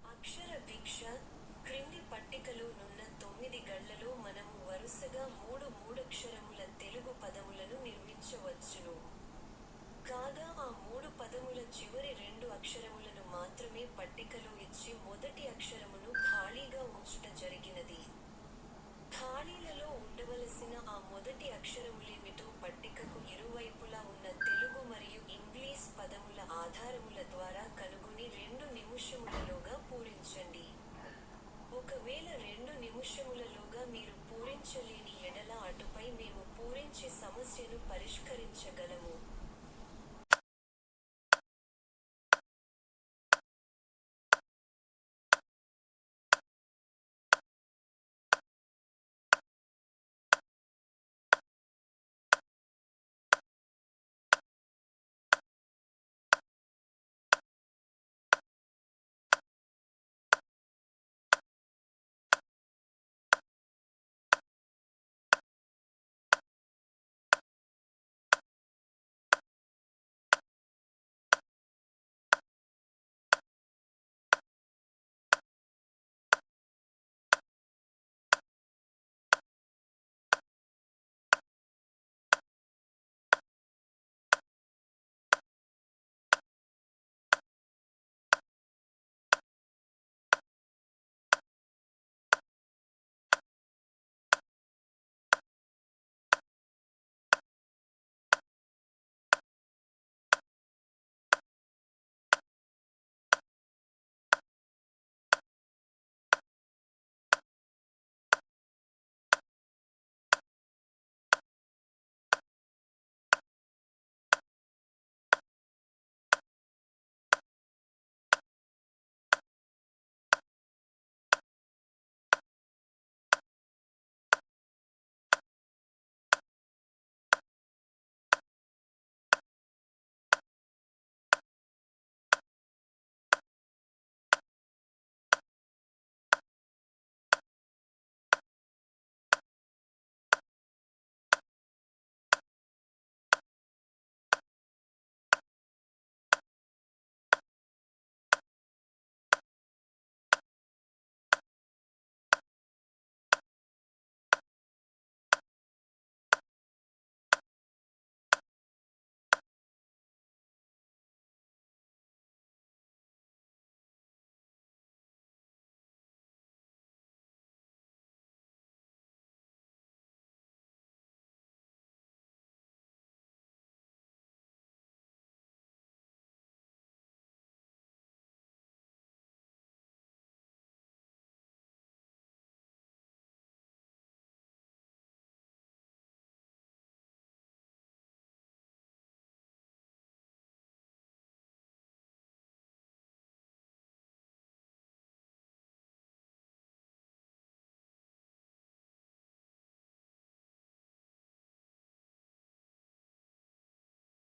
అక్షర భిక్ష క్రింది పట్టికలో నున్న 9 గళ్లలో మనము వరుసగా మూడక్షరముల తెలుగు పదములను నిర్మించవచ్చును. కాగా ఆ 3 పదముల చివరి 2 అక్షరములను మాత్రమే పట్టికలో ఇచ్చి మొదటి అక్షరమును ఖాళీగా ఉంచుట జరిగినది. ఖాళీలలో ఉండవలసిన ఆ మొదటి అక్షరములేమిటో పట్టికకు ఇరువైపులా ఉన్న తెలుగు మరియు ఇంగ్లీష్ పదముల ఆధారముల ద్వారా కనుగొని 2 నిముషములలోగా పూరించండి. ఒకవేళ 2 నిముషములలోగా మీరు పూరించలేని ఎడల అటుపై మేము పూరించి సమస్యను పరిష్కరించగలము.